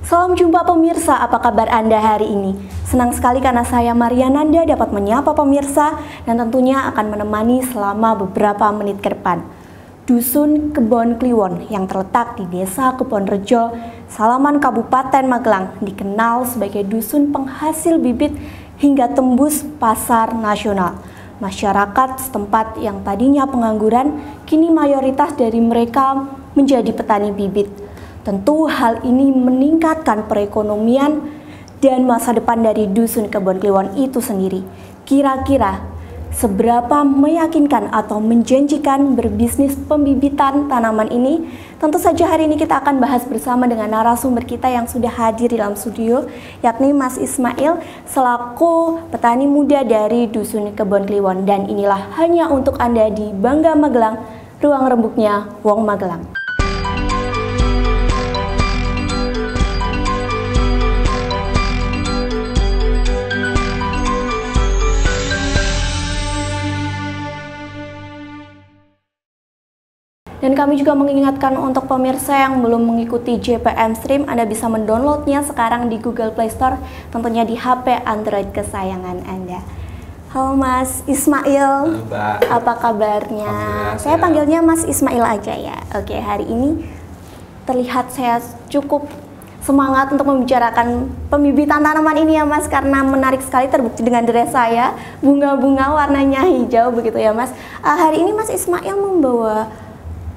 Salam jumpa pemirsa, apa kabar Anda hari ini? Senang sekali karena saya Mariananda dapat menyapa pemirsa dan tentunya akan menemani selama beberapa menit ke depan. Dusun Kebon Kliwon yang terletak di Desa Kebon Rejo, Salaman Kabupaten Magelang dikenal sebagai dusun penghasil bibit hingga tembus pasar nasional. Masyarakat setempat yang tadinya pengangguran, kini mayoritas dari mereka menjadi petani bibit. Tentu hal ini meningkatkan perekonomian dan masa depan dari Dusun Kebon Kliwon itu sendiri. Kira-kira seberapa meyakinkan atau menjanjikan berbisnis pembibitan tanaman ini? Tentu saja hari ini kita akan bahas bersama dengan narasumber kita yang sudah hadir di dalam studio, yakni Mas Ismail selaku petani muda dari Dusun Kebon Kliwon. Dan inilah hanya untuk Anda di Bangga Magelang, ruang rembuknya Wong Magelang. Dan kami juga mengingatkan untuk pemirsa yang belum mengikuti JPM Stream, Anda bisa mendownloadnya sekarang di Google Play Store, tentunya di HP Android kesayangan Anda. Halo Mas Ismail, apa kabarnya? Saya panggilnya Mas Ismail aja ya. Oke, hari ini terlihat saya cukup semangat untuk membicarakan pembibitan tanaman ini ya Mas, karena menarik sekali, terbukti dengan dress saya, bunga-bunga warnanya hijau begitu ya Mas. Hari ini Mas Ismail membawa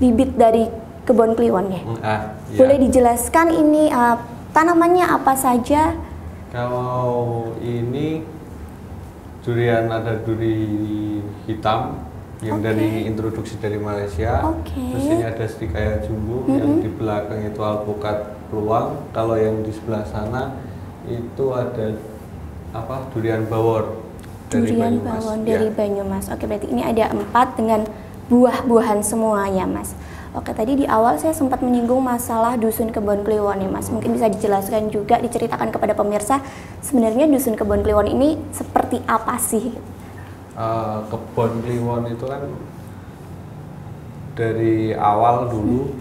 bibit dari Kebon Kliwon ya? Iya. Boleh dijelaskan ini tanamannya apa saja? Kalau ini durian, ada duri hitam yang dari introduksi dari Malaysia. Terus ini ada serikaya jumbo, yang di belakang itu alpukat peluang. Kalau yang di sebelah sana itu ada durian bawor dari durian Banyumas. Bawor dari Banyumas. Oke, berarti ini ada 4 dengan buah-buahan semua ya Mas. Oke, tadi di awal saya sempat menyinggung masalah Dusun Kebon Kliwon nih Mas. Mungkin bisa dijelaskan juga, diceritakan kepada pemirsa sebenarnya Dusun Kebon Kliwon ini seperti apa sih? Kebon Kliwon itu kan dari awal dulu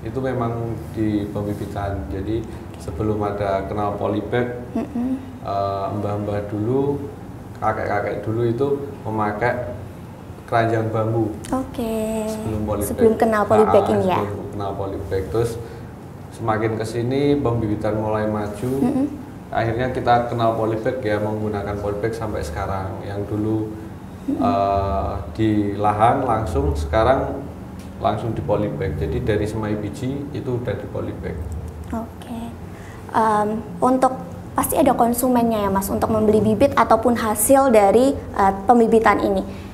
itu memang di pembibitan. Jadi sebelum ada kenal polybag, mbah-mbah dulu, kakek-kakek dulu itu memakai keranjang bambu. Sebelum kenal polybag ini ya. Sebelum kenal polybag, terus semakin kesini pembibitan mulai maju. Akhirnya kita kenal polybag ya, menggunakan polybag sampai sekarang. Yang dulu di lahan langsung, sekarang langsung di polybag. Jadi dari semai biji itu udah di polybag. Untuk pasti ada konsumennya ya Mas untuk membeli bibit ataupun hasil dari pembibitan ini.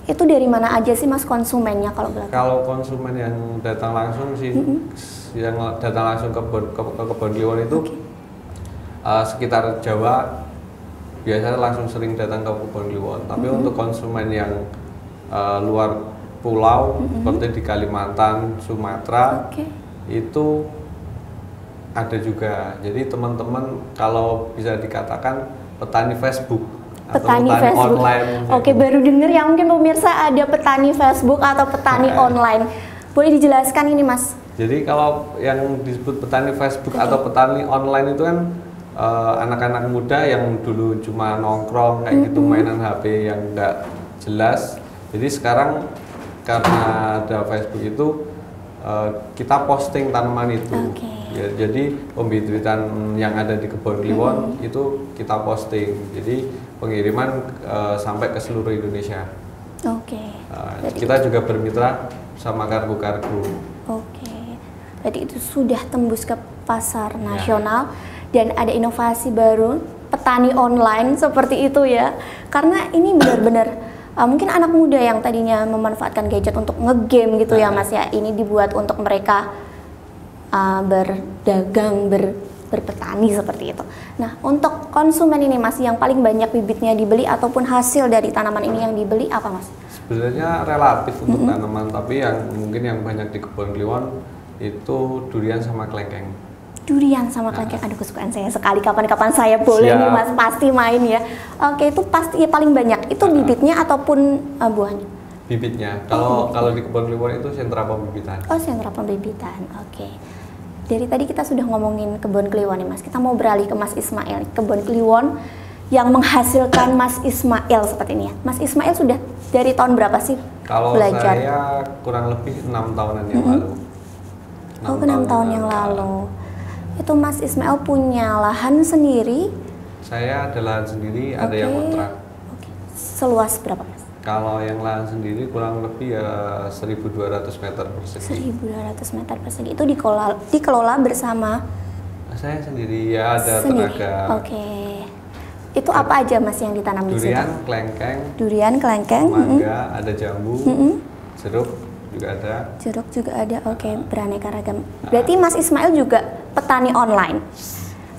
Itu dari mana aja sih Mas konsumennya kalau boleh? Kalau konsumen yang datang langsung sih, yang datang langsung ke Kebon Kliwon itu sekitar Jawa biasanya langsung sering datang ke Kebon Kliwon. Tapi untuk konsumen yang luar pulau seperti di Kalimantan, Sumatera, itu ada juga. Jadi teman-teman kalau bisa dikatakan petani Facebook. Petani Facebook online. Oke, baru dengar ya mungkin pemirsa ada petani Facebook atau petani online. Boleh dijelaskan ini Mas? Jadi kalau yang disebut petani Facebook atau petani online itu kan anak-anak muda yang dulu cuma nongkrong kayak gitu, mainan HP yang nggak jelas. Jadi sekarang karena ada Facebook itu kita posting tanaman itu. Ya, jadi pembibitan yang ada di Kebon Kliwon itu kita posting. Jadi pengiriman sampai ke seluruh Indonesia. Kita juga bermitra sama kargo-kargo. Jadi itu sudah tembus ke pasar nasional dan ada inovasi baru petani online seperti itu ya. Karena ini benar-benar mungkin anak muda yang tadinya memanfaatkan gadget untuk ngegame gitu ya Mas ya. Ini dibuat untuk mereka berdagang, berpetani seperti itu. Nah, untuk konsumen ini Mas, yang paling banyak bibitnya dibeli ataupun hasil dari tanaman ini yang dibeli apa Mas? Sebenarnya relatif untuk tanaman, tapi yang mungkin yang banyak di Kebon Kliwon itu durian sama kelengkeng. Durian sama kelengkeng, aduh kesukaan saya sekali. Kapan-kapan saya boleh nih Mas, pasti main ya. Oke, itu pasti ya, paling banyak. Itu bibitnya ataupun buahnya? Bibitnya. Kalau di Kebon Kliwon itu sentra pembibitan. Sentra pembibitan. Oke. dari tadi kita sudah ngomongin kebun kliwon nih Mas. Kita mau beralih ke Mas Ismail. Kebun kliwon yang menghasilkan Mas Ismail seperti ini ya. Mas Ismail sudah dari tahun berapa sih Kalau belajar? saya kurang lebih 6 tahunan yang lalu. 6 tahun yang lalu. Itu Mas Ismail punya lahan sendiri? Saya ada lahan sendiri, ada yang kontrak. Seluas berapa Mas? Kalau yang lahan sendiri kurang lebih ya 1.200 meter persegi. 1.200 meter persegi. Itu dikelola bersama? Saya sendiri, ya ada Sendiri. tenaga. Oke. Itu apa aja Mas yang ditanam di situ? Durian, kelengkeng, Durian, kelengkeng, mangga, ada jambu, jeruk juga ada. jeruk juga ada. Oke, beraneka ragam. Berarti Mas Ismail juga petani online.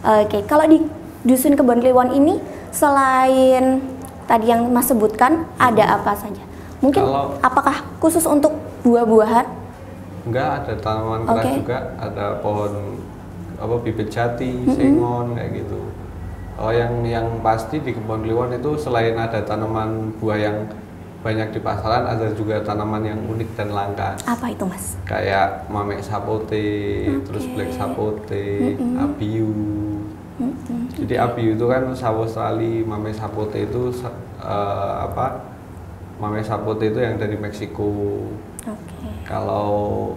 Oke, kalau di Dusun Kebon Kliwon ini selain tadi yang Mas sebutkan, ada apa saja? Mungkin apakah khusus untuk buah-buahan? Enggak, ada tanaman keras juga, ada pohon bibit jati, sengon kayak gitu. Oh, yang pasti di Kebon Kliwon itu selain ada tanaman buah yang banyak di pasaran, ada juga tanaman yang unik dan langka. Apa itu Mas? Kayak mame sapote, terus black sapote, abiu. Jadi abiu itu kan sawo Australia, mame sapote itu mame sapote itu yang dari Meksiko. Kalau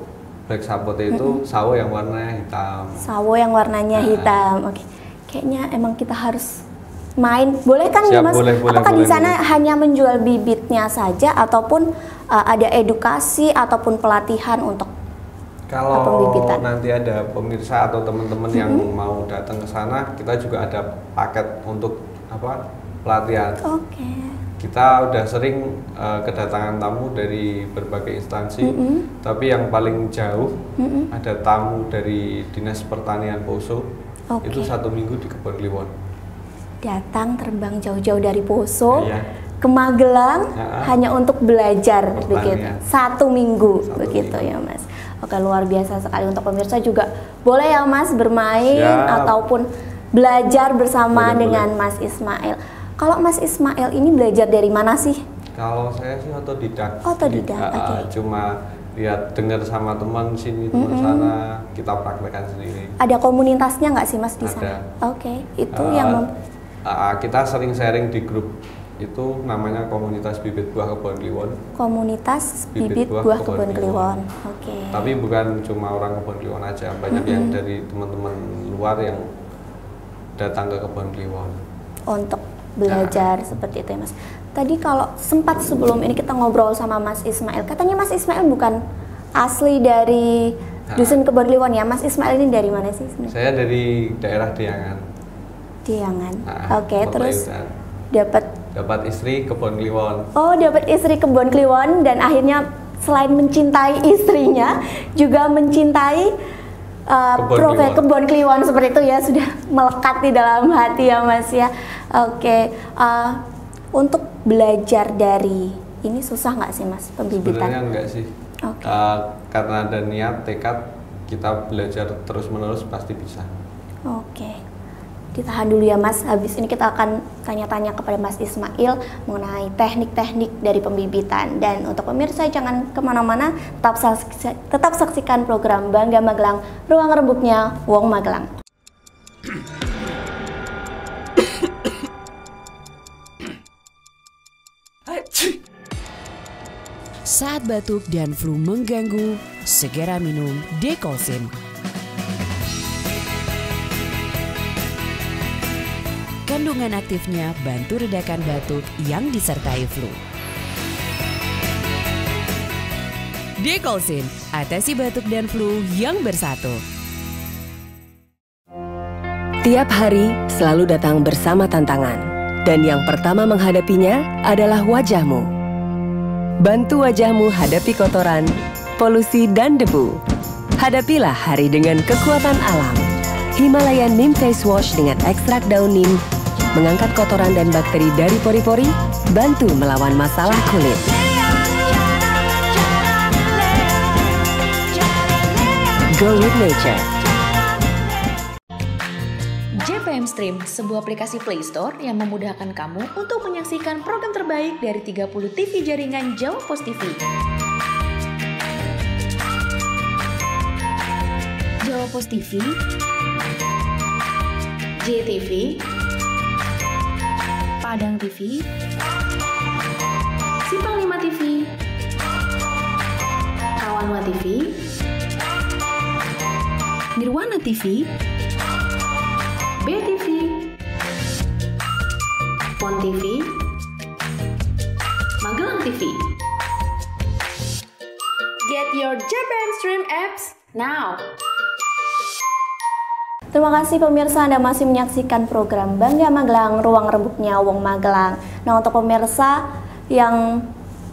black sapote itu sawo yang warnanya hitam. Sawo yang warnanya hitam. Oke. Kayaknya emang kita harus main. Boleh kan Siap, Mas? boleh, Apakah di sana boleh. hanya menjual bibitnya saja ataupun ada edukasi ataupun pelatihan untuk Kalau pembibitan? nanti ada pemirsa atau teman-teman yang mau datang ke sana, kita juga ada paket untuk pelatihan. Oke. Kita udah sering kedatangan tamu dari berbagai instansi, tapi yang paling jauh ada tamu dari Dinas Pertanian Poso. Itu 1 minggu di Kebon Kliwon. Datang terbang jauh-jauh dari Poso ke Magelang Ya. hanya untuk belajar Pertanian. begitu. 1 minggu 1 begitu minggu. ya Mas. Oke, luar biasa sekali. Untuk pemirsa juga boleh ya Mas bermain Siap. ataupun belajar bersama Boleh, dengan Mas Ismail. Kalau Mas Ismail ini belajar dari mana sih? Kalau saya sih otodidak. Otodidak, oke. Cuma lihat dengar sama teman sini, teman sana, kita praktekkan sendiri. Ada komunitasnya nggak sih Mas di Ada. sana? Oke, itu yang kita sering sharing di grup. Itu namanya komunitas bibit buah Kebon Kliwon. komunitas bibit buah Kebon Kliwon. Oke. Tapi bukan cuma orang Kebon Kliwon aja, banyak yang dari teman-teman luar yang datang ke Kebon Kliwon. Untuk belajar seperti itu ya Mas. Tadi kalau sempat sebelum ini kita ngobrol sama Mas Ismail, katanya Mas Ismail bukan asli dari Dusun Kebon Kliwon ya. Mas Ismail ini dari mana sih sebenarnya? Saya dari daerah Diangan. Diangan. Oke, Kota terus Yudan. Dapat istri Kebon Kliwon. Oh, dapat istri Kebon Kliwon dan akhirnya selain mencintai istrinya juga mencintai profil Kebon Kliwon seperti itu ya, sudah melekat di dalam hati ya Mas ya. Oke. Untuk belajar dari ini susah nggak sih Mas pembibitan? Sebenarnya enggak sih. Karena ada niat, tekad, kita belajar terus-menerus pasti bisa. Oke. Ditahan dulu ya Mas, habis ini kita akan tanya-tanya kepada Mas Ismail mengenai teknik-teknik dari pembibitan. Dan untuk pemirsa jangan kemana-mana, tetap saksikan program Bangga Magelang, Ruang Rembuknya Wong Magelang. Saat batuk dan flu mengganggu, segera minum Dekolsin. Kandungan aktifnya bantu redakan batuk yang disertai flu. Dekolsin, atasi batuk dan flu yang bersatu. Tiap hari selalu datang bersama tantangan, dan yang pertama menghadapinya adalah wajahmu. Bantu wajahmu hadapi kotoran, polusi, dan debu. Hadapilah hari dengan kekuatan alam. Himalaya Neem Face Wash dengan ekstrak daun neem mengangkat kotoran dan bakteri dari pori-pori, bantu melawan masalah kulit. Go with nature. JPM Stream, sebuah aplikasi Play Store yang memudahkan kamu untuk menyaksikan program terbaik dari 30 TV jaringan Jawa Pos TV. Jawa Compos TV, JTV, Padang TV, Simpang 5 TV, Kawanwa TV, Nirwana TV, BTV, Pon TV, Magelang TV. Get your JPM Stream apps now. Terima kasih pemirsa, Anda masih menyaksikan program Bangga Magelang, Ruang Rembuknya Wong Magelang. Nah, untuk pemirsa yang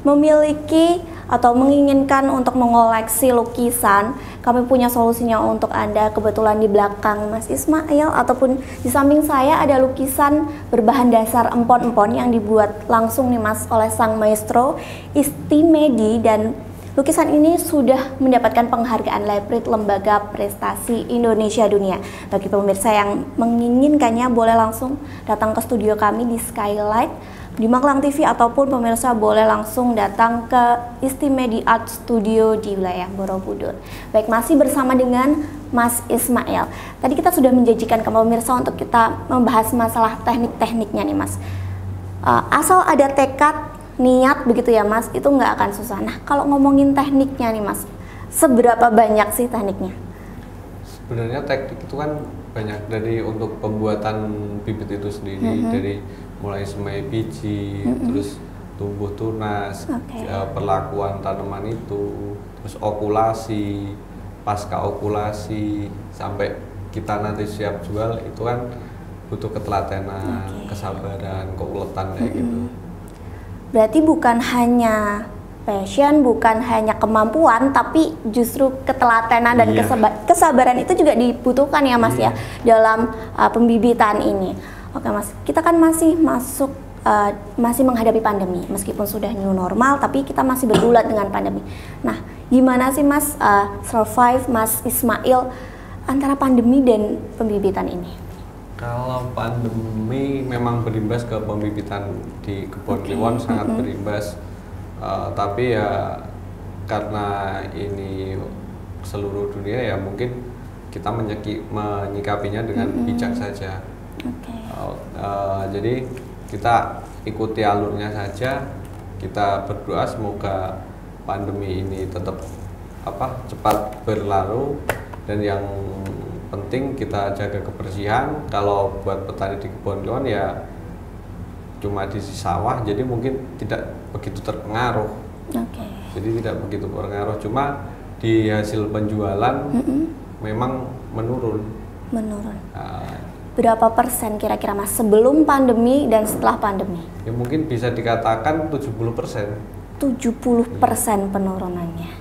memiliki atau menginginkan untuk mengoleksi lukisan, kami punya solusinya untuk Anda. Kebetulan di belakang Mas Ismail ataupun di samping saya ada lukisan berbahan dasar empon-empon yang dibuat langsung nih Mas oleh sang maestro Istimedi, dan lukisan ini sudah mendapatkan penghargaan Leprit Lembaga Prestasi Indonesia Dunia. Bagi pemirsa yang menginginkannya boleh langsung datang ke studio kami di Skylight di Magelang TV, ataupun pemirsa boleh langsung datang ke Istimedi Art Studio di wilayah Borobudur. Baik, masih bersama dengan Mas Ismail. Tadi kita sudah menjanjikan ke pemirsa untuk kita membahas masalah teknik-tekniknya nih Mas. Asal ada tekad, niat begitu ya Mas, itu nggak akan susah. Nah, kalau ngomongin tekniknya nih Mas, seberapa banyak sih tekniknya? Sebenarnya teknik itu kan banyak, dari untuk pembuatan bibit itu sendiri, dari mulai semai biji, terus tumbuh tunas, perlakuan tanaman itu, terus okulasi, pasca okulasi, sampai kita nanti siap jual, itu kan butuh ketelatenan, kesabaran, keuletan kayak gitu. Berarti bukan hanya passion, bukan hanya kemampuan, tapi justru ketelatenan dan kesabaran itu juga dibutuhkan ya Mas ya dalam pembibitan ini. Oke Mas, kita kan masih masih menghadapi pandemi, meskipun sudah new normal, tapi kita masih bergulat dengan pandemi. Nah, gimana sih Mas survive Mas Ismail antara pandemi dan pembibitan ini? Kalau pandemi memang berimbas ke pembibitan di Kebon Kliwon, sangat berimbas. Tapi ya karena ini seluruh dunia, ya mungkin kita menyikapinya dengan bijak saja. Jadi kita ikuti alurnya saja, kita berdoa semoga pandemi ini tetap cepat berlalu, dan yang penting kita jaga kebersihan. Kalau buat petani di Kebon Kliwon ya cuma di sawah, jadi mungkin tidak begitu terpengaruh. Jadi tidak begitu berpengaruh, cuma di hasil penjualan memang menurun. Berapa persen kira-kira Mas sebelum pandemi dan setelah pandemi? Ya mungkin bisa dikatakan 70%. 70% penurunannya.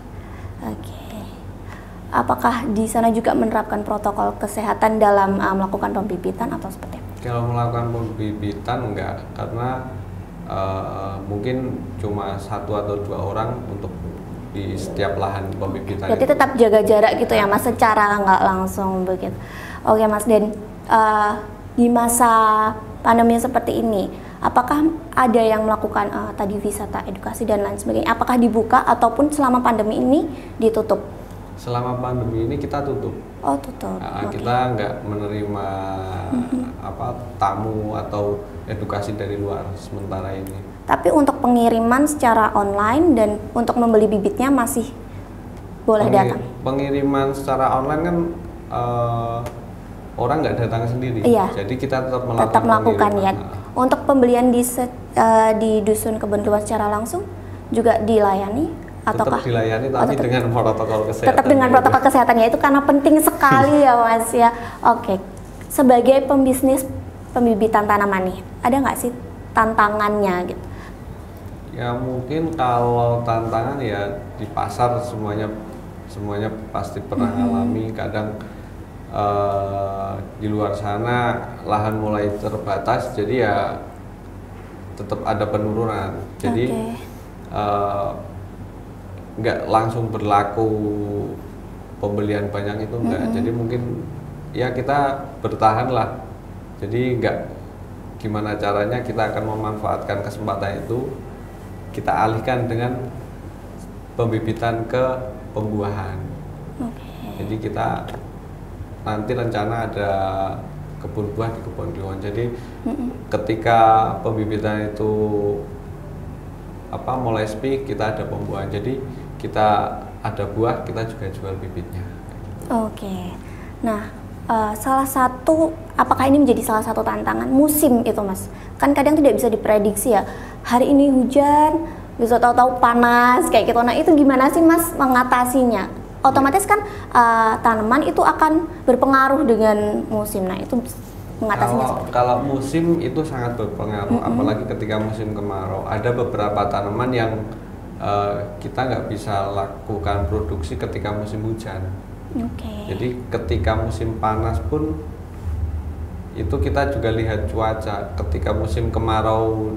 Apakah di sana juga menerapkan protokol kesehatan dalam melakukan pembibitan atau seperti apa? Kalau melakukan pembibitan enggak, karena mungkin cuma 1 atau 2 orang untuk di setiap lahan pembibitan. Berarti tetap jaga jarak gitu ya Mas, secara nggak langsung begitu. Oke Mas, dan di masa pandemi seperti ini, apakah ada yang melakukan tadi wisata edukasi dan lain sebagainya? Apakah dibuka ataupun selama pandemi ini ditutup? Selama pandemi ini kita tutup. Tutup. Kita nggak menerima tamu atau edukasi dari luar sementara ini. Tapi untuk pengiriman secara online dan untuk membeli bibitnya masih boleh datang? Pengiriman secara online kan orang nggak datang sendiri. Jadi kita tetap melakukan ya. Untuk pembelian di Dusun Kebon Kliwon secara langsung juga dilayani? Tetap dilayani, tapi dengan protokol kesehatan. Tetap dengan protokol kesehatannya, itu karena penting sekali ya Mas ya. Sebagai pembisnis pembibitan tanaman nih, ada nggak sih tantangannya gitu? Ya mungkin kalau tantangan ya di pasar semuanya pasti pernah alami. Kadang di luar sana lahan mulai terbatas, jadi ya tetap ada penurunan. Jadi nggak langsung berlaku pembelian banyak itu enggak. Jadi mungkin ya kita bertahan lah. Jadi nggak, gimana caranya kita akan memanfaatkan kesempatan itu, kita alihkan dengan pembibitan ke pembuahan. Jadi kita nanti rencana ada kebun buah di Kebon Kliwon. Jadi ketika pembibitan itu mulai sepi, kita ada pembuahan. Jadi kita ada buah, kita juga jual bibitnya. Oke. Nah, salah satu, apakah ini menjadi salah satu tantangan musim itu, Mas? Kan kadang tidak bisa diprediksi ya. Hari ini hujan, bisa tahu-tahu panas kayak gitu. Nah, itu gimana sih, Mas, mengatasinya? Otomatis kan tanaman itu akan berpengaruh dengan musim. Nah, itu mengatasinya seperti kalau musim itu sangat berpengaruh, apalagi ketika musim kemarau. Ada beberapa tanaman yang kita nggak bisa lakukan produksi ketika musim hujan. Jadi ketika musim panas pun itu kita juga lihat cuaca. Ketika musim kemarau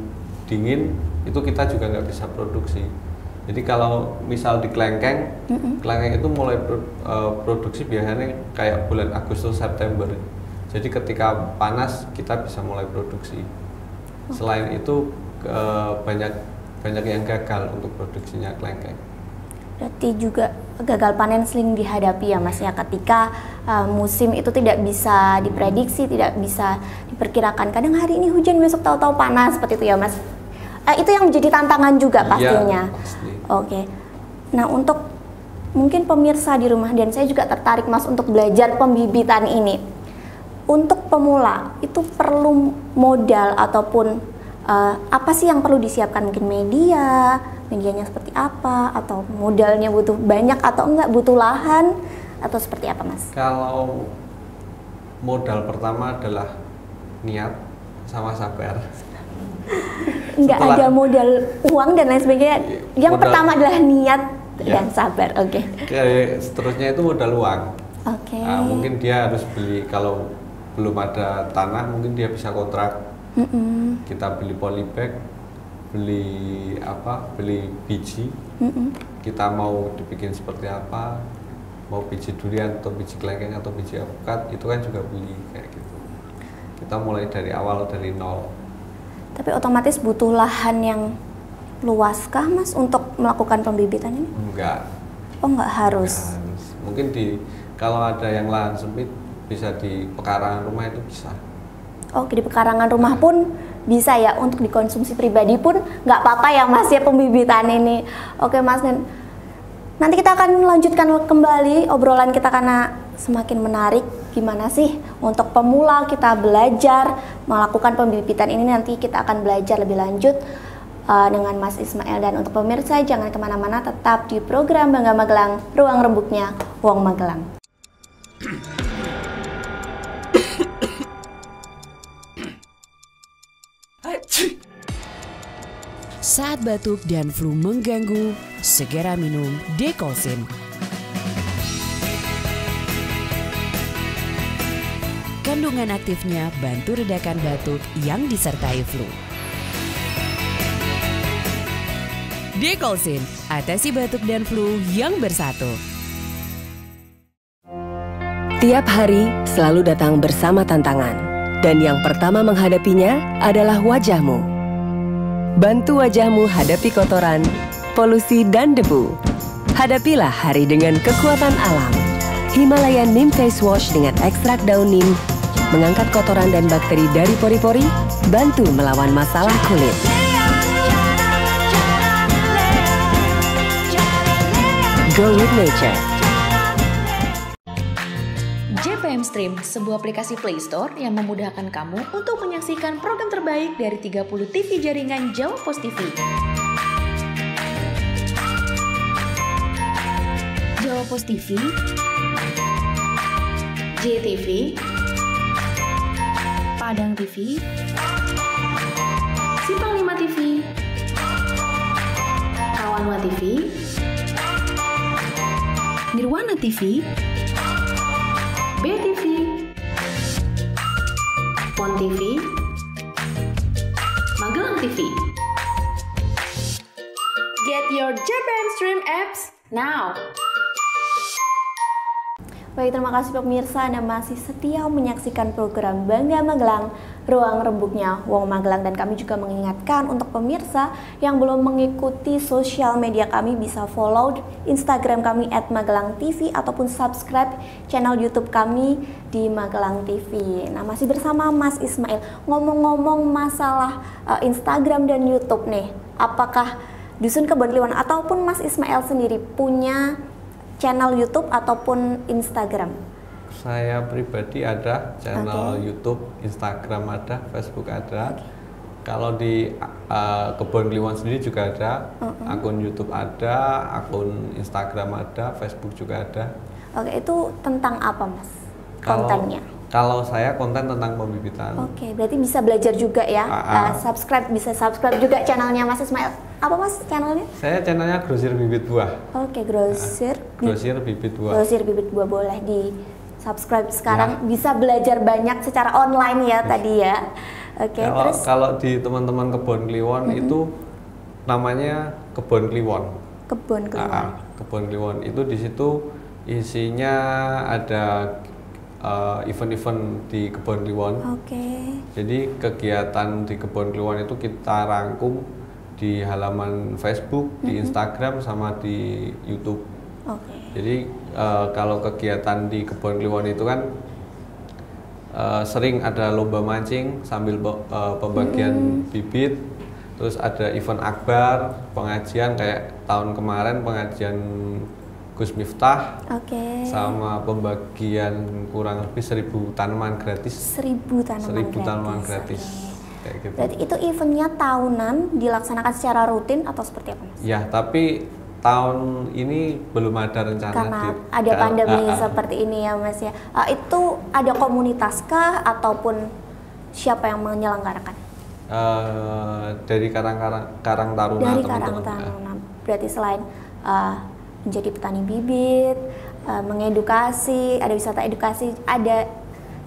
dingin itu kita juga nggak bisa produksi. Jadi kalau misal di kelengkeng, kelengkeng itu mulai produksi biasanya kayak bulan Agustus September. Jadi ketika panas kita bisa mulai produksi. Selain itu banyak yang gagal untuk produksinya kelengkeng. Berarti juga gagal panen sering dihadapi ya, Mas, ya, ketika musim itu tidak bisa diprediksi, tidak bisa diperkirakan. Kadang hari ini hujan, besok tahu-tahu panas, seperti itu ya, Mas. Itu yang menjadi tantangan juga pastinya. Iya, pasti. Oke. Nah, untuk mungkin pemirsa di rumah, dan saya juga tertarik, Mas, untuk belajar pembibitan ini. Untuk pemula itu perlu modal ataupun apa sih yang perlu disiapkan? Mungkin medianya seperti apa, atau modalnya butuh banyak atau enggak, butuh lahan atau seperti apa, Mas? Kalau modal pertama adalah niat sama sabar. Enggak ada modal uang dan lain sebagainya. Yang Modal, pertama adalah niat dan sabar. Oke. Seterusnya itu modal uang. Oke. Nah, mungkin dia harus beli, kalau belum ada tanah mungkin dia bisa kontrak. Kita beli polybag, beli biji. Kita mau dibikin seperti apa, mau biji durian atau biji kelengkeng atau biji alpukat, itu kan juga beli kayak gitu. Kita mulai dari awal, dari nol. Tapi otomatis butuh lahan yang luaskah, Mas, untuk melakukan pembibitan ini? Enggak. Oh, enggak harus. Mungkin kalau ada yang lahan sempit, bisa di pekarangan rumah itu bisa. Oke, di pekarangan rumah pun bisa ya, untuk dikonsumsi pribadi pun nggak apa-apa ya, Mas, ya, pembibitan ini. Oke, Mas, dan nanti kita akan lanjutkan kembali obrolan kita karena semakin menarik. Gimana sih untuk pemula kita belajar melakukan pembibitan ini? Nanti kita akan belajar lebih lanjut dengan Mas Ismail. Dan untuk pemirsa, jangan kemana-mana, tetap di program Bangga Magelang, ruang rembuknya Wong Magelang. Saat batuk dan flu mengganggu, segera minum Dekolsin. Kandungan aktifnya bantu redakan batuk yang disertai flu. Dekolsin, atasi batuk dan flu yang bersatu. Tiap hari selalu datang bersama tantangan, dan yang pertama menghadapinya adalah wajahmu. Bantu wajahmu hadapi kotoran, polusi, dan debu. Hadapilah hari dengan kekuatan alam. Himalaya Neem Face Wash dengan ekstrak daun neem mengangkat kotoran dan bakteri dari pori-pori, bantu melawan masalah kulit. Go with nature. JPM Stream, sebuah aplikasi Play Store yang memudahkan kamu untuk menyaksikan program terbaik dari 30 TV jaringan Jawa Pos TV. Jawa Pos TV, JTV, Padang TV, Simpang 5 TV, Kawanwa TV, Nirwana TV, BTV, Pon TV, Magelang TV. Get your JPM Stream apps now. Baik, terima kasih pemirsa, Anda masih setia menyaksikan program Bangga Magelang, Ruang Rembuknya Wong Magelang, dan kami juga mengingatkan untuk pemirsa yang belum mengikuti sosial media kami bisa follow Instagram kami @magelangtv ataupun subscribe channel YouTube kami di Magelang TV. Nah, masih bersama Mas Ismail. Ngomong-ngomong masalah Instagram dan YouTube nih, apakah Dusun Kebon Kliwon ataupun Mas Ismail sendiri punya channel YouTube ataupun Instagram? Saya pribadi ada channel YouTube, Instagram ada, Facebook ada. Kalau di Kebon Kliwon sendiri juga ada, akun YouTube ada, akun Instagram ada, Facebook juga ada. Oke, itu tentang apa, Mas? Kontennya? Kalau saya konten tentang pembibitan. Oke, berarti bisa belajar juga ya. Bisa subscribe juga channelnya Mas Ismail. Apa Mas channelnya? Saya channelnya Grosir Bibit Buah. Oke, Grosir Bibit Buah. Grosir Bibit Buah, boleh di subscribe sekarang. Bisa belajar banyak secara online ya tadi ya. Oke, terus kalau di teman-teman Kebon Kliwon itu namanya Kebon Kliwon. Kebon Kliwon. Kebon Kliwon itu di situ isinya ada event-event di Kebon Kliwon. Jadi kegiatan di Kebon Kliwon itu kita rangkum di halaman Facebook, di Instagram, sama di YouTube. Jadi kalau kegiatan di Kebon Kliwon itu kan sering ada lomba mancing sambil pembagian bibit, terus ada event akbar, pengajian kayak tahun kemarin pengajian Gus Miftah, sama pembagian kurang lebih 1000 tanaman gratis. 1000 tanaman gratis. Kayak gitu. Berarti itu eventnya tahunan, dilaksanakan secara rutin atau seperti apa, Mas? Ya, tapi tahun ini belum ada rencana. Karena ada pandemi seperti ini ya, Mas ya. Itu ada komunitaskah ataupun siapa yang menyelenggarakan? Dari Karang Taruna. Dari Karang Taruna. Berarti selain menjadi petani bibit, mengedukasi, ada wisata edukasi, ada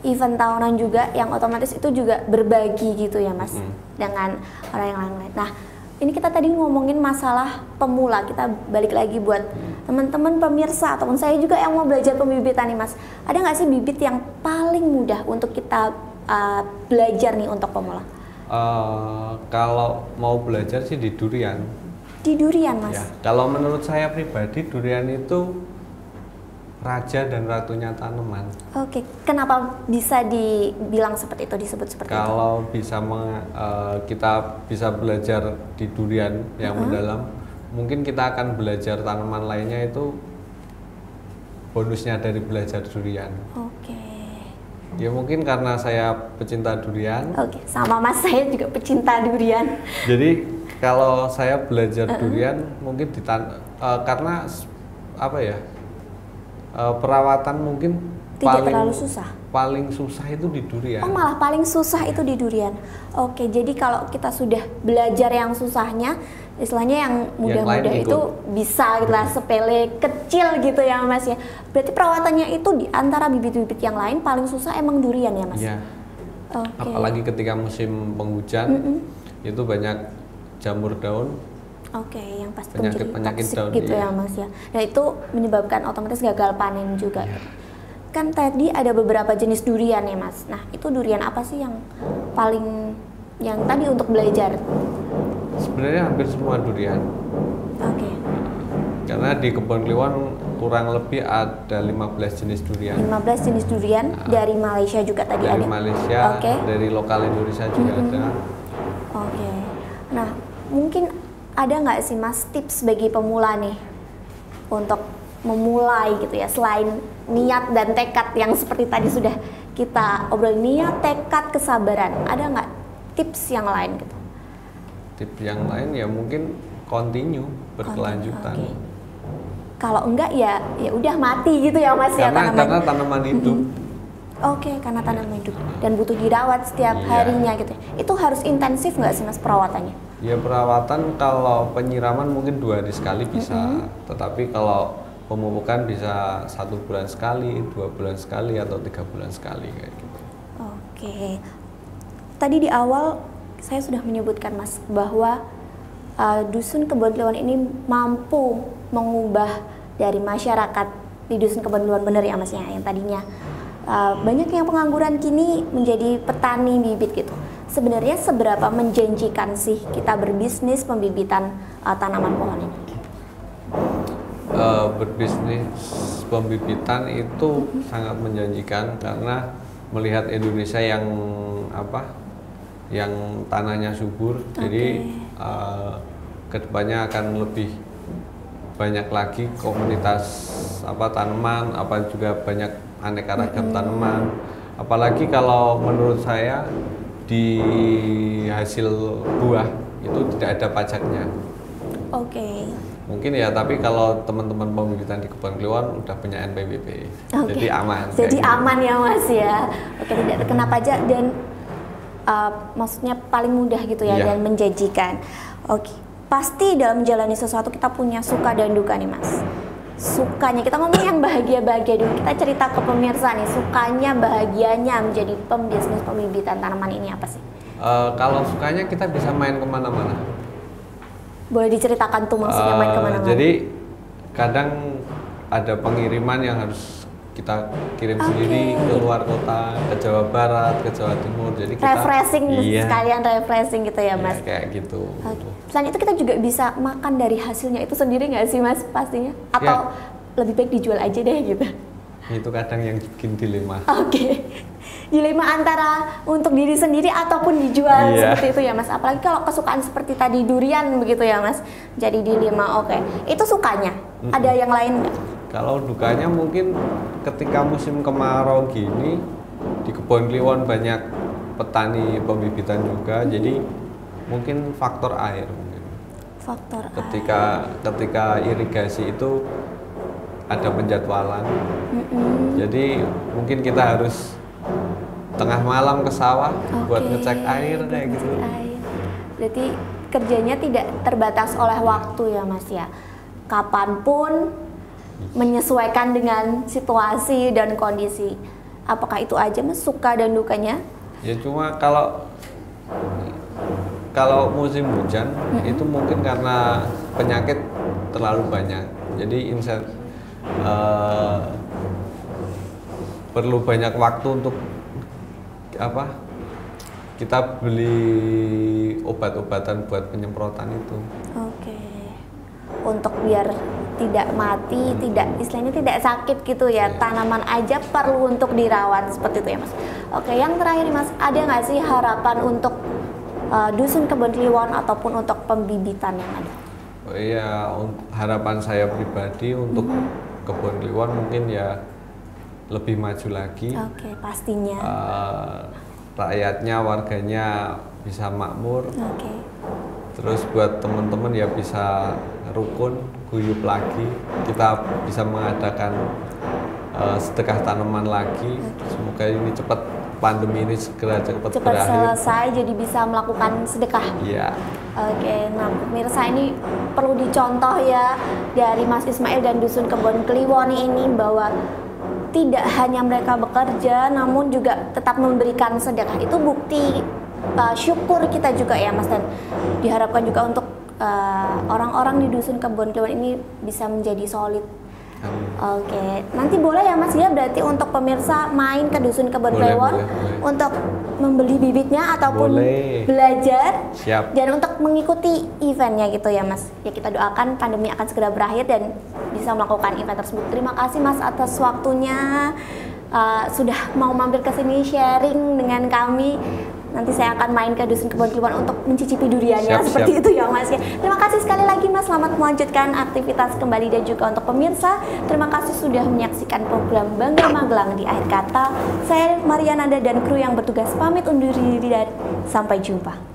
event tahunan juga yang otomatis itu juga berbagi gitu ya, Mas, dengan orang yang lain. Nah, ini kita tadi ngomongin masalah pemula, kita balik lagi buat teman-teman pemirsa ataupun saya juga yang mau belajar pembibitan nih, Mas. Ada nggak sih bibit yang paling mudah untuk kita belajar nih untuk pemula? Kalau mau belajar sih di durian. Di durian, Mas? Ya, kalau menurut saya pribadi durian itu raja dan ratunya tanaman. Oke, kenapa bisa dibilang seperti itu, disebut seperti itu? Kalau kita bisa belajar di durian yang mendalam, mungkin kita akan belajar tanaman lainnya itu bonusnya dari belajar durian. Ya mungkin karena saya pecinta durian. Sama Mas, saya juga pecinta durian. Jadi kalau saya belajar durian mungkin karena apa ya, perawatan mungkin tidak terlalu susah. Paling susah itu di durian. Oh, malah paling susah itu di durian. Oke, jadi kalau kita sudah belajar yang susahnya, istilahnya yang mudah-mudah itu bisa gitu lah, sepele, kecil gitu ya, Mas ya. Berarti perawatannya itu di antara bibit-bibit yang lain paling susah emang durian ya, Mas? Iya. Apalagi ketika musim penghujan, itu banyak jamur daun. Yang pasti penyakit daun gitu ya, Mas ya. Nah, itu menyebabkan otomatis gagal panen juga. Kan tadi ada beberapa jenis durian ya, Mas. Nah, itu durian apa sih yang tadi untuk belajar? Sebenarnya hampir semua durian. Karena di Kebon Kliwon kurang lebih ada 15 jenis durian. 15 jenis durian dari Malaysia juga tadi ada. Dari Malaysia, dari lokal Indonesia juga ada. Nah, mungkin ada nggak sih, Mas, tips bagi pemula nih untuk memulai gitu ya, selain niat dan tekad yang seperti tadi sudah kita obrol, niat, tekad, kesabaran, ada nggak tips yang lain gitu? Tips yang lain ya mungkin continue, berkelanjutan. Kalau enggak ya udah mati gitu ya, Mas, karena tanaman hidup. Karena tanaman hidup dan butuh dirawat setiap harinya gitu. Itu harus intensif nggak sih, Mas, perawatannya? Ya, perawatan kalau penyiraman mungkin 2 hari sekali bisa, tetapi kalau pemupukan bisa 1 bulan sekali, 2 bulan sekali, atau 3 bulan sekali kayak gitu. Tadi di awal saya sudah menyebutkan, Mas, bahwa Dusun Kebon Kliwon ini mampu mengubah dari masyarakat di Dusun Kebon Kliwon, bener ya Mas ya, yang tadinya banyak yang pengangguran kini menjadi petani bibit gitu. Sebenarnya seberapa menjanjikan sih kita berbisnis pembibitan tanaman pohon ini? Berbisnis pembibitan itu sangat menjanjikan karena melihat Indonesia yang yang tanahnya subur, jadi kedepannya akan lebih banyak lagi komunitas tanaman, juga banyak aneka ragam tanaman. Apalagi kalau menurut saya di hasil buah itu tidak ada pajaknya. Mungkin ya, tapi kalau teman-teman pembibitan di Kebon Kliwon udah punya NPWP, jadi aman. Jadi aman ya Mas ya. Tidak terkena pajak dan maksudnya paling mudah gitu ya, dan menjanjikan. Pasti dalam menjalani sesuatu kita punya suka dan duka nih Mas. Sukanya, kita ngomong yang bahagia-bahagia dulu. Kita cerita ke pemirsa nih, sukanya, bahagianya menjadi pembisnis pembibitan tanaman ini apa sih? Kalau sukanya kita bisa main kemana-mana. Boleh diceritakan tuh maksudnya main kemana-mana? Jadi kadang ada pengiriman yang harus kita kirim sendiri ke luar kota, ke Jawa Barat, ke Jawa Timur. Jadi kita refreshing, sekalian refreshing gitu ya Mas? Kayak gitu. Selain itu kita juga bisa makan dari hasilnya itu sendiri nggak sih Mas pastinya? Atau lebih baik dijual aja deh gitu? Itu kadang yang bikin dilema. Dilema antara untuk diri sendiri ataupun dijual seperti itu ya Mas. Apalagi kalau kesukaan seperti tadi durian begitu ya Mas, jadi dilema. Itu sukanya. Ada yang lain nggak? Kalau dukanya mungkin ketika musim kemarau gini di Kebon Kliwon banyak petani pembibitan juga, jadi mungkin faktor air mungkin. Ketika irigasi itu ada penjadwalan, jadi mungkin kita harus tengah malam ke sawah buat ngecek air kayak gitu. Berarti kerjanya tidak terbatas oleh waktu ya Mas ya, kapanpun menyesuaikan dengan situasi dan kondisi. Apakah itu aja Mas suka dan dukanya? Ya cuma kalau musim hujan itu mungkin karena penyakit terlalu banyak, jadi perlu banyak waktu untuk kita beli obat-obatan buat penyemprotan itu. Untuk biar tidak mati, istilahnya tidak sakit gitu ya, tanaman aja perlu untuk dirawat seperti itu ya Mas. Yang terakhir Mas, ada nggak sih harapan untuk Dusun Kebon Kliwon ataupun untuk pembibitan yang ada? Harapan saya pribadi untuk Kebon Kliwon mungkin ya lebih maju lagi. Pastinya. Rakyatnya, warganya bisa makmur. Terus buat teman-teman ya bisa rukun, guyup lagi. Kita bisa mengadakan sedekah tanaman lagi. Semoga ini pandemi ini segera cepat berakhir. Selesai, jadi bisa melakukan sedekah. Iya. Nah pemirsa, ini perlu dicontoh ya dari Mas Ismail dan Dusun Kebon Kliwon ini, bahwa tidak hanya mereka bekerja, namun juga tetap memberikan sedekah. Itu bukti syukur kita juga ya Mas, dan diharapkan juga untuk orang-orang di Dusun Kebon Kliwon ini bisa menjadi solid. Nanti boleh ya Mas ya, berarti untuk pemirsa main ke Dusun Kebon Kliwon untuk membeli bibitnya ataupun belajar. Dan untuk mengikuti eventnya gitu ya Mas. Ya kita doakan pandemi akan segera berakhir dan bisa melakukan event tersebut. Terima kasih Mas atas waktunya, sudah mau mampir ke sini sharing dengan kami. Nanti saya akan main ke Dusun Kebon Kliwon untuk mencicipi duriannya, seperti itu ya Mas ya. Terima kasih sekali lagi Mas, selamat melanjutkan aktivitas kembali, dan juga untuk pemirsa, terima kasih sudah menyaksikan program Bangga Magelang. Di akhir kata, saya Maria Nanda dan kru yang bertugas pamit undur diri dan sampai jumpa.